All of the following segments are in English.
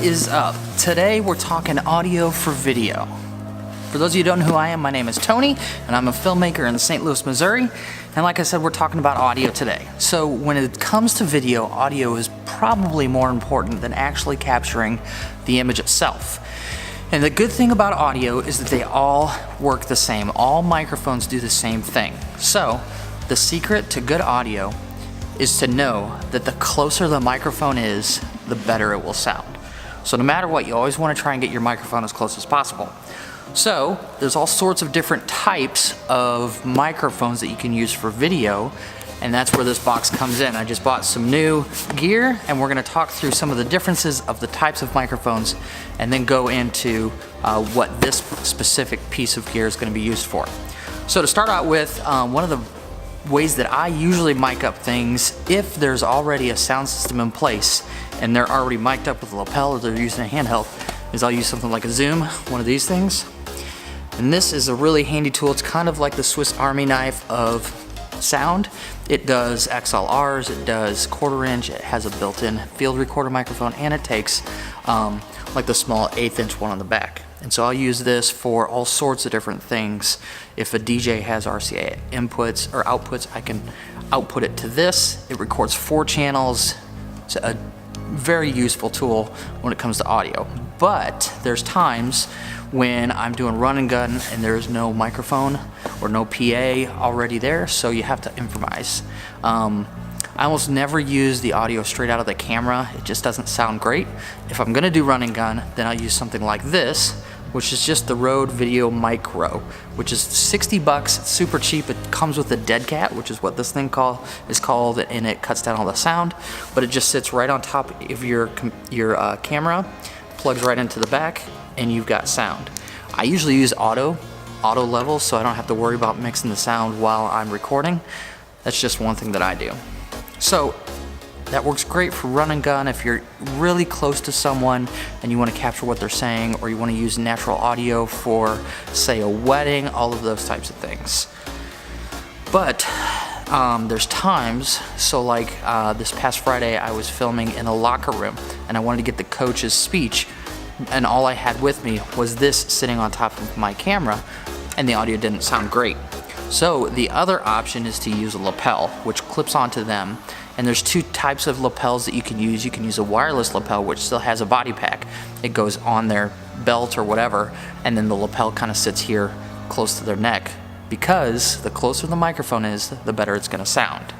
is up? Today we're talking audio for video. For those of you who don't know who I am, my name is Tony, and I'm a filmmaker in St. Louis, Missouri. And like I said, we're talking about audio today. So when it comes to video, audio is probably more important than actually capturing the image itself. And the good thing about audio is that they all work the same. All microphones do the same thing. So the secret to good audio is to know that the closer the microphone is, the better it will sound. So no matter what, you always want to try and get your microphone as close as possible. So there's all sorts of different types of microphones that you can use for video, and that's where this box comes in. I just bought some new gear, and we're going to talk through some of the differences of the types of microphones and then go into what this specific piece of gear is going to be used for. So to start out with, one of the ways that I usually mic up things, if there's already a sound system in place and they're already mic'd up with a lapel or they're using a handheld, is I'll use something like a Zoom, one of these things. And this is a really handy tool. It's kind of like the Swiss Army knife of sound. It does XLRs, it does 1/4 inch, it has a built-in field recorder microphone, and it takes like the small 1/8 inch one on the back. And so I'll use this for all sorts of different things. If a DJ has RCA inputs or outputs, I can output it to this. It records 4 channels. It's a very useful tool when it comes to audio. But there's times when I'm doing run and gun and there's no microphone or no PA already there, so you have to improvise. I almost never use the audio straight out of the camera. It just doesn't sound great. If I'm gonna do run and gun, then I'll use something like this, which is just the Rode VideoMicro, which is 60 bucks. It's super cheap. It comes with a dead cat, which is what this thing is called, and it cuts down all the sound, but it just sits right on top of your camera, plugs right into the back, and you've got sound. I usually use auto level, so I don't have to worry about mixing the sound while I'm recording. That's just one thing that I do. So that works great for run and gun if you're really close to someone and you want to capture what they're saying, or you want to use natural audio for, say, a wedding, all of those types of things. But there's times, so like this past Friday I was filming in a locker room and I wanted to get the coach's speech, and all I had with me was this sitting on top of my camera, and the audio didn't sound great. So the other option is to use a lapel, which clips onto them. And there's 2 types of lapels that you can use. You can use a wireless lapel, which still has a body pack. It goes on their belt or whatever, and then the lapel kind of sits here close to their neck, because the closer the microphone is, the better it's gonna sound.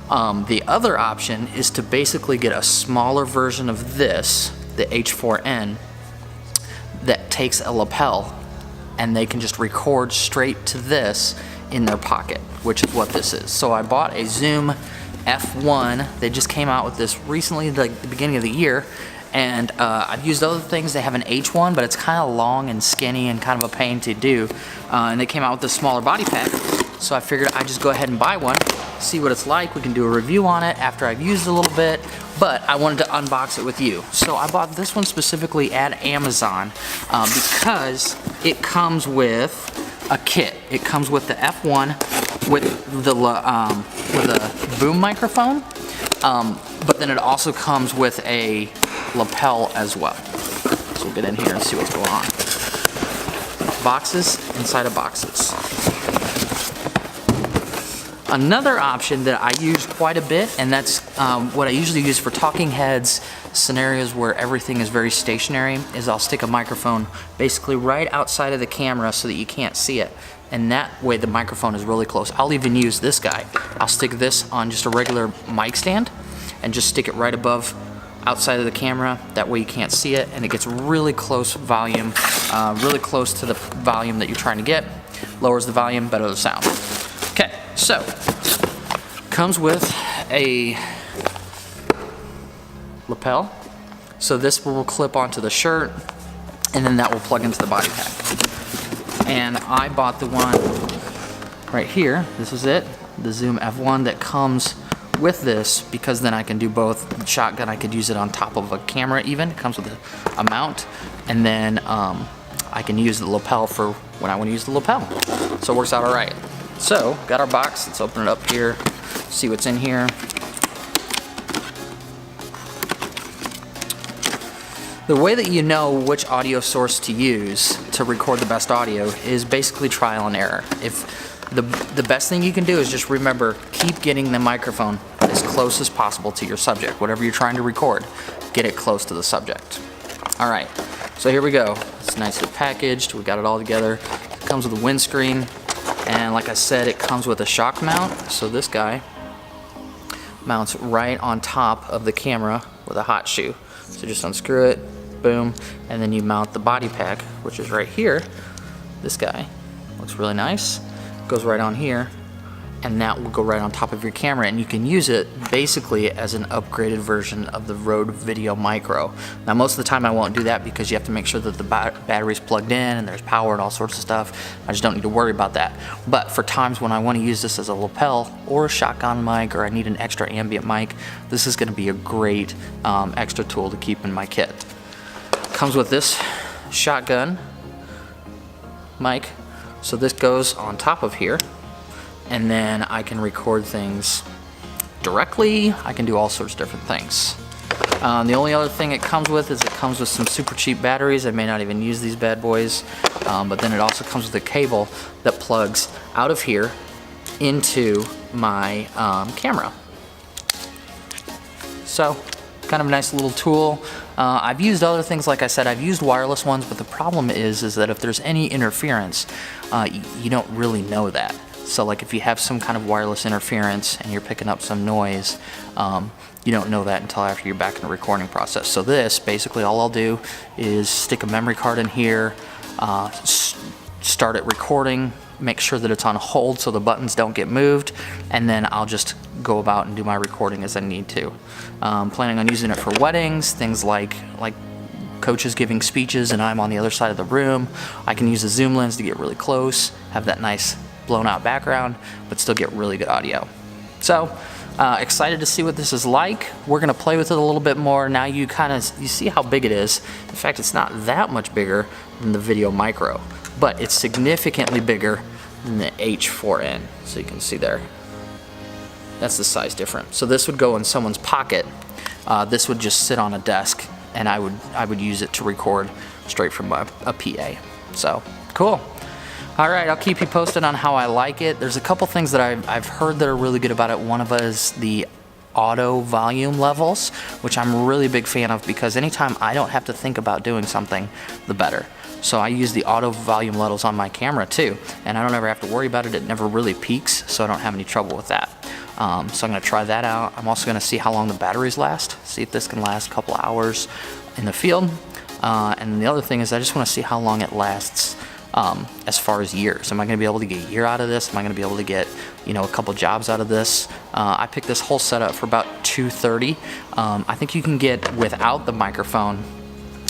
The other option is to basically get a smaller version of this, the H4n, that takes a lapel, and they can just record straight to this in their pocket, which is what this is. So I bought a Zoom F1. They just came out with this recently, like the beginning of the year, and I've used other things. They have an H1, but it's kind of long and skinny and kind of a pain to do, and they came out with this smaller body pack, so I figured I'd just go ahead and buy one, see what it's like. We can do a review on it after I've used it a little bit, but I wanted to unbox it with you. So I bought this one specifically at Amazon because it comes with a kit. It comes with the F1 with a boom microphone, but then it also comes with a lapel as well. So we'll get in here and see what's going on. Boxes inside of boxes. Another option that I use quite a bit, and that's what I usually use for talking heads, scenarios where everything is very stationary, is I'll stick a microphone basically right outside of the camera so that you can't see it. And that way the microphone is really close. I'll even use this guy. I'll stick this on just a regular mic stand and just stick it right above outside of the camera. That way you can't see it, and it gets really close volume, really close to the volume that you're trying to get. Lowers the volume, better the sound. Okay, so comes with a lapel. So this will clip onto the shirt, and then that will plug into the body pack. And I bought the one right here. This is it, the Zoom F1 that comes with this, because then I can do both. The shotgun, I could use it on top of a camera even. It comes with a mount, and then I can use the lapel for when I want to use the lapel. So it works out all right. So, got our box. Let's open it up here, see what's in here. The way that you know which audio source to use to record the best audio is basically trial and error. If the best thing you can do is just remember, keep getting the microphone as close as possible to your subject. Whatever you're trying to record, get it close to the subject. All right, so here we go. It's nicely packaged. We got it all together. It comes with a windscreen, and like I said, it comes with a shock mount. So this guy mounts right on top of the camera with a hot shoe. So just unscrew it, boom, and then you mount the body pack, which is right here. This guy looks really nice. Goes right on here, and that will go right on top of your camera, and you can use it basically as an upgraded version of the Rode VideoMicro. Now most of the time I won't do that because you have to make sure that the battery's plugged in and there's power and all sorts of stuff. I just don't need to worry about that. But for times when I want to use this as a lapel or a shotgun mic, or I need an extra ambient mic, this is going to be a great extra tool to keep in my kit. Comes with this shotgun mic. So this goes on top of here, and then I can record things directly. I can do all sorts of different things. The only other thing it comes with is it comes with some super cheap batteries. I may not even use these bad boys, but then it also comes with a cable that plugs out of here into my camera. So kind of a nice little tool. I've used other things, like I said, I've used wireless ones, but the problem is that if there's any interference, you don't really know that. So like if you have some kind of wireless interference and you're picking up some noise, you don't know that until after you're back in the recording process. So this, basically all I'll do is stick a memory card in here, start it recording, make sure that it's on hold so the buttons don't get moved, and then I'll just go about and do my recording as I need to. Planning on using it for weddings, things like coaches giving speeches and I'm on the other side of the room. I can use a zoom lens to get really close, have that nice blown out background, but still get really good audio. So excited to see what this is like. We're gonna play with it a little bit more. Now you see how big it is. In fact, it's not that much bigger than the VideoMicro, but it's significantly bigger than the H4n. So you can see there, that's the size difference. So this would go in someone's pocket. This would just sit on a desk, and I would use it to record straight from a PA. So cool. All right, I'll keep you posted on how I like it. There's a couple things that I've heard that are really good about it. One of it is the auto volume levels, which I'm a really big fan of, because anytime I don't have to think about doing something, the better. So I use the auto volume levels on my camera too, and I don't ever have to worry about it. It never really peaks, so I don't have any trouble with that. So I'm going to try that out. I'm also going to see how long the batteries last, see if this can last a couple hours in the field. And the other thing is I just want to see how long it lasts as far as years. Am I going to be able to get a year out of this? Am I going to be able to get, a couple jobs out of this? I picked this whole setup for about $230. I think you can get, without the microphone,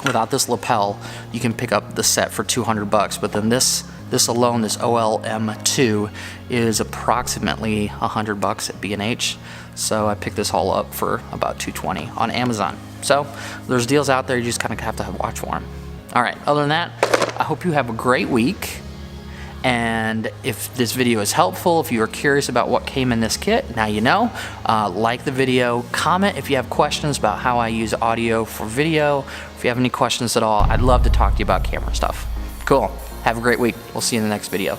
without this lapel, you can pick up the set for $200, but then this alone, this OLM-2, is approximately $100 at B&H. So I picked this all up for about $220 on Amazon. So there's deals out there, you just kind of have to watch for them. All right, other than that, I hope you have a great week. And if this video is helpful, if you are curious about what came in this kit, now you know. Like the video, comment if you have questions about how I use audio for video. If you have any questions at all, I'd love to talk to you about camera stuff. Cool. Have a great week. We'll see you in the next video.